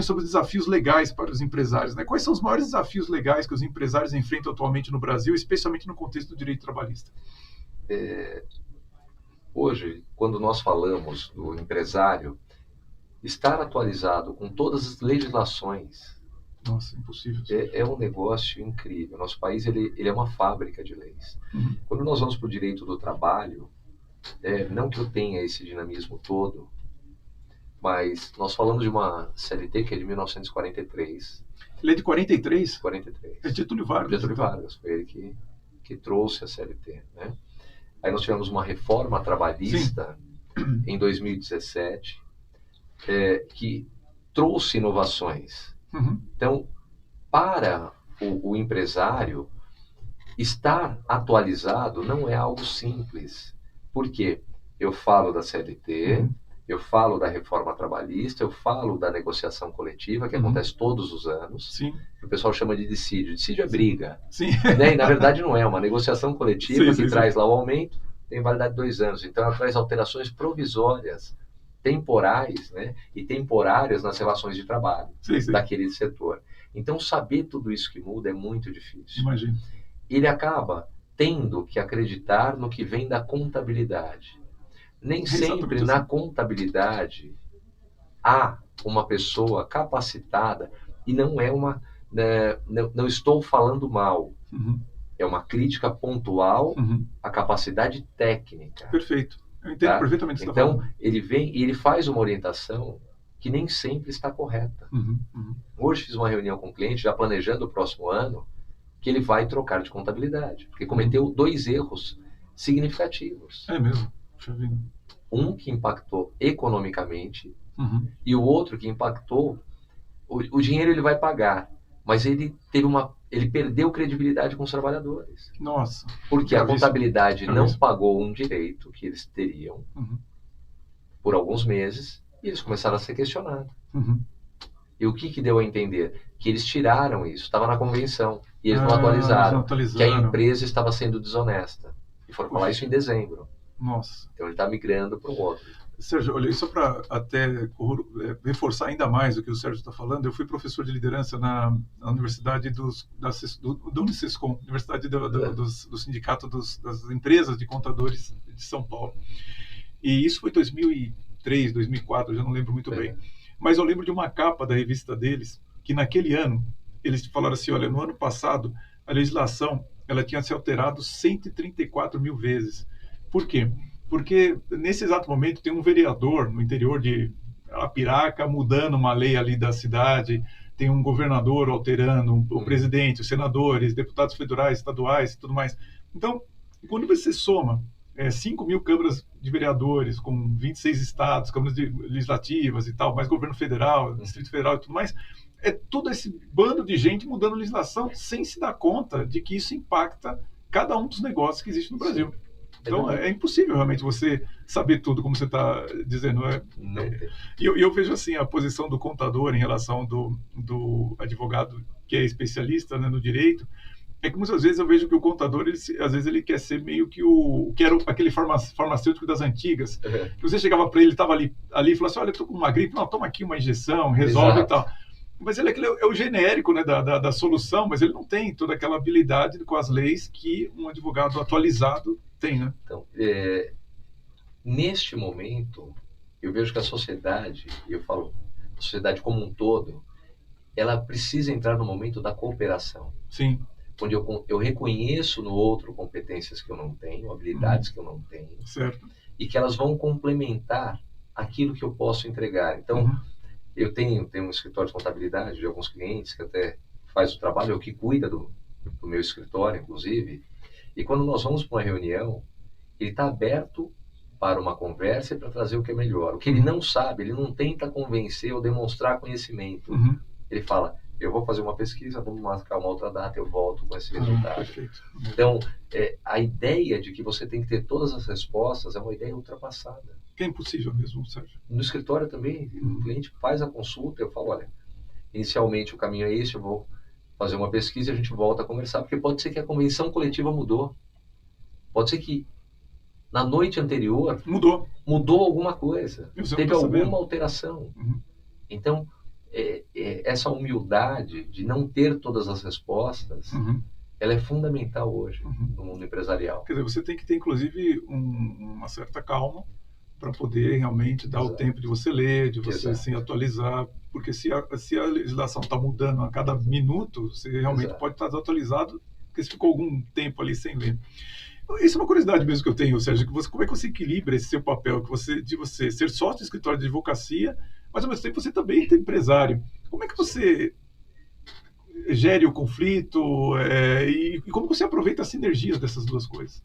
pouquinho sobre os desafios legais para os empresários, né? Quais são os maiores desafios legais que os empresários enfrentam atualmente no Brasil, especialmente no contexto do direito trabalhista? Hoje, quando nós falamos do empresário, estar atualizado com todas as legislações Nossa, impossível. é um negócio incrível. Nosso país ele é uma fábrica de leis. Quando nós vamos para o direito do trabalho, não que eu tenha esse dinamismo todo, mas nós falamos de uma CLT que é de 1943. Ele é de 43? 43. É Getúlio Vargas. Getúlio Vargas, foi ele que trouxe a CLT, né? Aí nós tivemos uma reforma trabalhista em 2017 que trouxe inovações. Então, para o empresário, estar atualizado não é algo simples. Por quê? Eu falo da CLT, eu falo da reforma trabalhista, eu falo da negociação coletiva, que acontece todos os anos. Sim. Que o pessoal chama de dissídio. Dissídio é briga. Sim. Né? E, na verdade, não é. Uma negociação coletiva que traz lá o aumento, tem validade de 2 anos. Então, ela traz alterações provisórias, temporais, né? E temporárias nas relações de trabalho daquele setor. Então, saber tudo isso que muda é muito difícil. Imagino. Ele acaba tendo que acreditar no que vem da contabilidade. Nem sempre na contabilidade há uma pessoa capacitada, e não é uma... não estou falando mal. É uma crítica pontual à capacidade técnica. Perfeito. Eu entendo perfeitamente o que você está falando. Então, ele vem e ele faz uma orientação que nem sempre está correta. Hoje fiz uma reunião com o cliente, já planejando o próximo ano, que ele vai trocar de contabilidade, porque cometeu 2 erros significativos. É mesmo? Um que impactou economicamente e o outro que impactou... O dinheiro ele vai pagar, mas ele perdeu credibilidade com os trabalhadores. Nossa. Porque a contabilidade não pagou um direito que eles teriam por alguns meses e eles começaram a ser questionados. E o que deu a entender? Que eles tiraram isso, estava na convenção, e eles não atualizaram, que a empresa estava sendo desonesta. E foram falar isso em dezembro. Nossa. Então ele está migrando para o outro. Sérgio, olha, só para até reforçar ainda mais o que o Sérgio está falando, eu fui professor de liderança na Universidade do Unisescom, Universidade do Sindicato das Empresas de Contadores de São Paulo. E isso foi 2003, 2004, eu já não lembro muito bem. Mas eu lembro de uma capa da revista deles, que naquele ano, eles falaram assim, olha, no ano passado, a legislação ela tinha se alterado 134 mil vezes. Por quê? Porque nesse exato momento tem um vereador no interior de Arapiraca mudando uma lei ali da cidade, tem um governador alterando, o presidente, os senadores, deputados federais, estaduais e tudo mais. Então, quando você soma 5 mil câmaras de vereadores com 26 estados, câmaras legislativas e tal, mais governo federal, Distrito Federal e tudo mais, é todo esse bando de gente mudando legislação sem se dar conta de que isso impacta cada um dos negócios que existe no Brasil. Então, é impossível realmente você saber tudo, como você está dizendo. E eu vejo assim, a posição do contador em relação do advogado que é especialista, né, no direito, é que muitas vezes eu vejo que o contador, às vezes ele quer ser meio que que era aquele farmacêutico das antigas. Que você chegava para ele, estava ali e falava assim, olha, eu estou com uma gripe, não, toma aqui uma injeção, resolve e tal. Mas ele é o genérico, né, da solução, mas ele não tem toda aquela habilidade com as leis que um advogado atualizado tem, né? Então, neste momento, eu vejo que a sociedade, eu falo, a sociedade como um todo, ela precisa entrar no momento da cooperação. Sim. Onde eu reconheço no outro competências que eu não tenho, habilidades que eu não tenho. Certo. E que elas vão complementar aquilo que eu posso entregar. Então, eu tenho um escritório de contabilidade de alguns clientes que até faz o trabalho, é o que cuida do meu escritório, inclusive. E quando nós vamos para uma reunião, ele está aberto para uma conversa e para trazer o que é melhor. O que ele não sabe, ele não tenta convencer ou demonstrar conhecimento. Ele fala, eu vou fazer uma pesquisa, vamos marcar uma outra data, eu volto com esse resultado. Perfeito. Então, a ideia de que você tem que ter todas as respostas é uma ideia ultrapassada. Que é impossível mesmo, Sérgio. No escritório também, o cliente faz a consulta, eu falo, olha, inicialmente o caminho é esse, eu vou fazer uma pesquisa e a gente volta a conversar, porque pode ser que a convenção coletiva mudou. Pode ser que na noite anterior mudou alguma coisa, teve alguma alteração. Então, essa humildade de não ter todas as respostas, ela é fundamental hoje no mundo empresarial. Quer dizer, você tem que ter, inclusive, uma certa calma para poder realmente dar o tempo de você ler, de você se atualizar, porque se a legislação está mudando a cada minuto, você realmente pode estar desatualizado, porque você ficou algum tempo ali sem ler. Isso é uma curiosidade mesmo que eu tenho, Sérgio, como é que você equilibra esse seu papel, de você ser sócio de escritório de advocacia, mas ao mesmo tempo você também é empresário. Como é que você gere o conflito e como você aproveita as sinergias dessas duas coisas?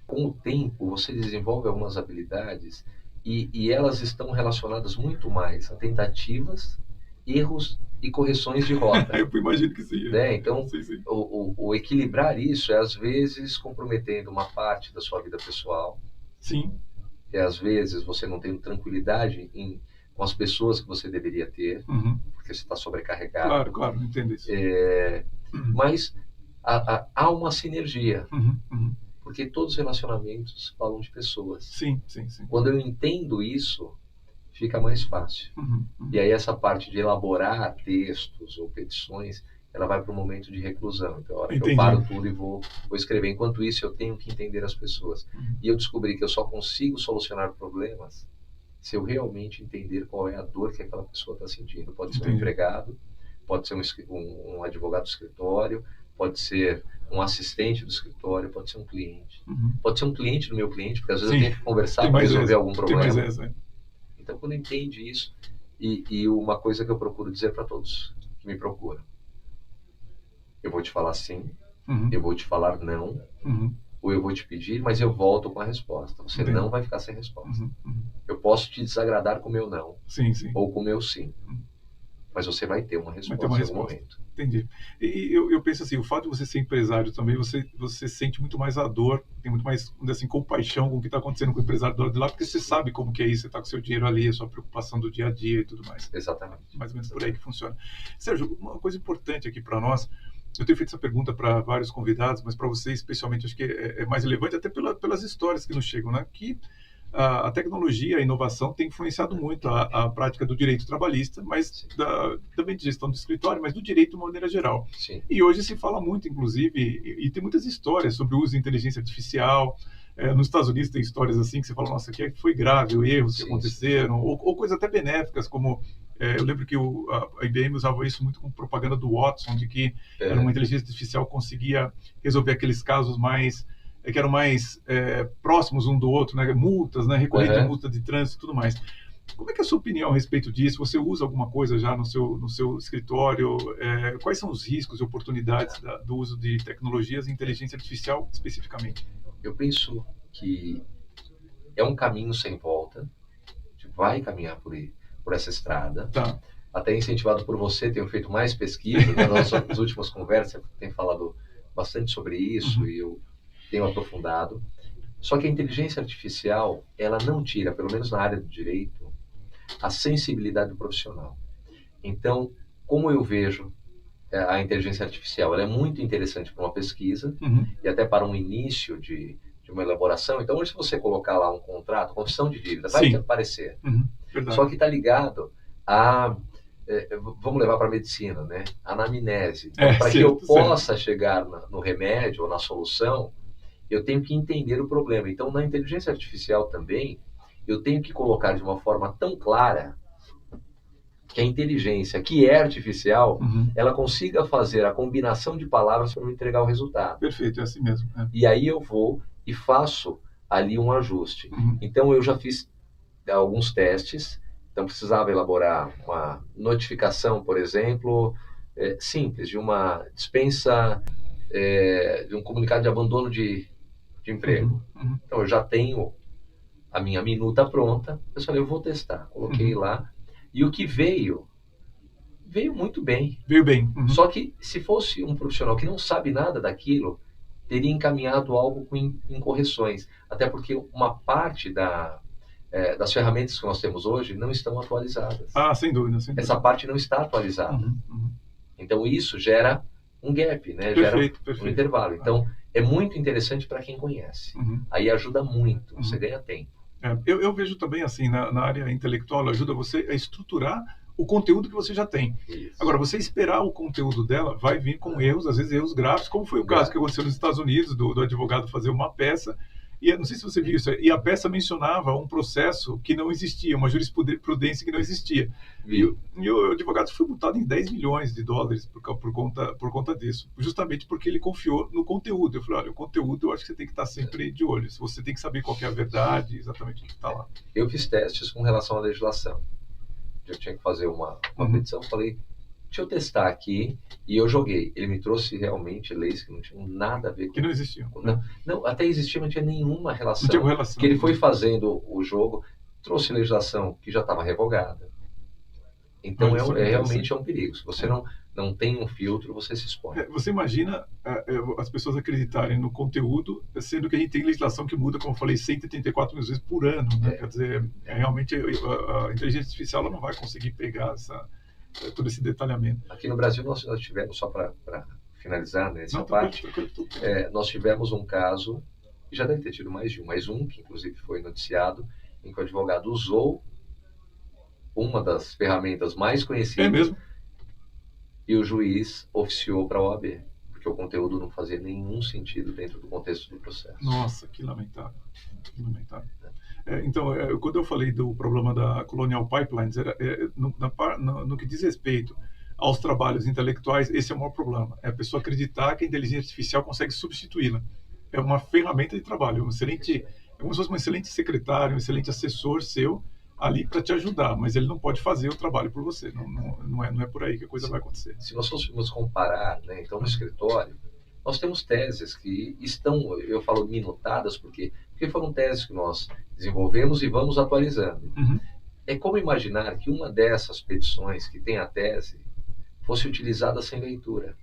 Com o tempo, você desenvolve algumas habilidades e elas estão relacionadas muito mais a tentativas, erros e correções de rota. Eu imagino que sim. Então, sim. O equilibrar isso é, às vezes, comprometendo uma parte da sua vida pessoal. Sim. E, às vezes, você não tem tranquilidade com as pessoas que você deveria ter, porque você está sobrecarregado. Claro, entendo isso. Mas há uma sinergia. Porque todos os relacionamentos falam de pessoas. Sim. Quando eu entendo isso, fica mais fácil. E aí essa parte de elaborar textos ou petições, ela vai para um momento de reclusão. Então, a hora que eu paro tudo e vou escrever. Enquanto isso, eu tenho que entender as pessoas. E eu descobri que eu só consigo solucionar problemas se eu realmente entender qual é a dor que aquela pessoa está sentindo. Pode ser um empregado, pode ser um advogado do escritório, pode ser um assistente do escritório, pode ser um cliente. Pode ser um cliente do meu cliente, porque às vezes eu tenho que conversar para resolver algum problema. Então, quando entende isso, e uma coisa que eu procuro dizer para todos que me procuram, eu vou te falar sim, eu vou te falar não, ou eu vou te pedir, mas eu volto com a resposta. Você não vai ficar sem resposta. Eu posso te desagradar com o meu não, ou com o meu sim. Mas você vai ter uma resposta em algum momento. Entendi. E eu penso assim, o fato de você ser empresário também, você sente muito mais a dor, tem muito mais, assim, compaixão com o que está acontecendo com o empresário do lado de lá, porque você sabe como que é isso, você está com seu dinheiro ali, a sua preocupação do dia a dia e tudo mais. Exatamente. Mais ou menos por aí que funciona. Sérgio, uma coisa importante aqui para nós, eu tenho feito essa pergunta para vários convidados, mas para você especialmente acho que é mais relevante até pelas histórias que nos chegam, né? Que a tecnologia, a inovação tem influenciado muito a prática do direito trabalhista, mas também de gestão de escritório, mas do direito de uma maneira geral. Sim. E hoje se fala muito, inclusive, e tem muitas histórias sobre o uso de inteligência artificial. Nos Estados Unidos tem histórias assim que você fala, nossa, aqui foi grave, erros que aconteceram, ou coisas até benéficas, como eu lembro que a IBM usava isso muito com propaganda do Watson, de que era uma inteligência artificial que conseguia resolver aqueles casos que eram mais próximos um do outro, né? Multas, né? Recolher de multa de trânsito e tudo mais. Como é que é a sua opinião a respeito disso? Você usa alguma coisa já no seu escritório? Quais são os riscos e oportunidades do uso de tecnologias e inteligência artificial especificamente? Eu penso que é um caminho sem volta. A gente vai caminhar por essa estrada. Tá. Até incentivado por você, tenho feito mais pesquisa. Nas nossas últimas conversas, tem falado bastante sobre isso e eu tenho aprofundado. Só que a inteligência artificial, ela não tira, pelo menos na área do direito, a sensibilidade do profissional. Então, como eu vejo a inteligência artificial, ela é muito interessante para uma pesquisa e até para um início de uma elaboração. Então, hoje, se você colocar lá um contrato, confissão de dívida, vai aparecer. Só que está ligado a... vamos levar para a medicina, né? A anamnese. Então, para que eu possa chegar no remédio ou na solução, eu tenho que entender o problema. Então, na inteligência artificial também, eu tenho que colocar de uma forma tão clara que a inteligência, que é artificial, ela consiga fazer a combinação de palavras para me entregar o resultado. Perfeito, é assim mesmo. E aí eu vou e faço ali um ajuste. Então, eu já fiz alguns testes. Então, precisava elaborar uma notificação, por exemplo, simples, de uma dispensa, de um comunicado de abandono de emprego. Então, eu já tenho a minha minuta pronta. Eu falei, eu vou testar. Coloquei lá. E o que veio muito bem. Veio bem. Só que, se fosse um profissional que não sabe nada daquilo, teria encaminhado algo com incorreções. Até porque uma parte das ferramentas que nós temos hoje não estão atualizadas. Sem dúvida. Essa parte não está atualizada. Então, isso gera um gap, né? Perfeito. Um intervalo. Então, é muito interessante para quem conhece. Aí ajuda muito, você ganha tempo. Eu vejo também, assim, na área intelectual, ajuda você a estruturar o conteúdo que você já tem. Isso. Agora, você esperar o conteúdo dela vai vir com erros, às vezes erros graves, como foi o caso que aconteceu nos Estados Unidos, do advogado fazer uma peça, e eu não sei se você viu isso, e a peça mencionava um processo que não existia, uma jurisprudência que não existia. E o advogado foi multado em 10 milhões de dólares por conta disso, justamente porque ele confiou no conteúdo. Eu falei, olha, o conteúdo eu acho que você tem que estar sempre de olho, você tem que saber qual que é a verdade, exatamente o que está lá. Eu fiz testes com relação à legislação. Eu tinha que fazer uma petição, falei, deixa eu testar aqui, e eu joguei. Ele me trouxe realmente leis que não tinham nada a ver com... Que não existiam. Não, até existia, mas não tinha nenhuma relação. Não tinha relação. Que ele foi fazendo o jogo, trouxe legislação que já estava revogada. Então, realmente é um perigo. Se você não tem um filtro, você se expõe. Você imagina as pessoas acreditarem no conteúdo, sendo que a gente tem legislação que muda, como eu falei, 184 mil vezes por ano. Né? Quer dizer, realmente a inteligência artificial ela não vai conseguir pegar todo esse detalhamento. Aqui no Brasil, nós tivemos, só para finalizar nessa parte, nós tivemos um caso, e já deve ter tido mais de um, mas um que inclusive foi noticiado, em que o advogado usou uma das ferramentas mais conhecidas. É mesmo? E o juiz oficiou para a OAB, porque o conteúdo não fazia nenhum sentido dentro do contexto do processo. Nossa, que lamentável. Que lamentável. Então, quando eu falei do problema da Colonial Pipelines, no que diz respeito aos trabalhos intelectuais, esse é o maior problema. É a pessoa acreditar que a inteligência artificial consegue substituí-la. É uma ferramenta de trabalho, é como se fosse um excelente secretário, um excelente assessor seu, ali para te ajudar, mas ele não pode fazer o trabalho por você. Não é por aí que a coisa vai acontecer. Se nós fôssemos comparar, né, então no escritório, nós temos teses que estão, eu falo minutadas, porque foram teses que nós desenvolvemos e vamos atualizando. Uhum. É como imaginar que uma dessas petições que tem a tese fosse utilizada sem leitura.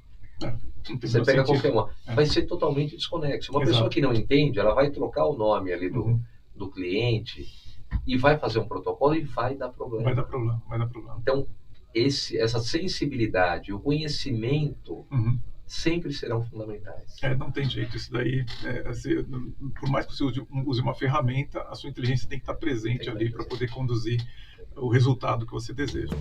Você pega qualquer uma, vai ser totalmente desconexo. Uma pessoa que não entende, ela vai trocar o nome ali do cliente e vai fazer um protocolo e vai dar problema. Vai dar problema. Então, essa sensibilidade, o conhecimento sempre serão fundamentais. Não tem jeito. Isso daí, por mais que você use uma ferramenta, a sua inteligência tem que estar presente ali para poder conduzir o resultado que você deseja.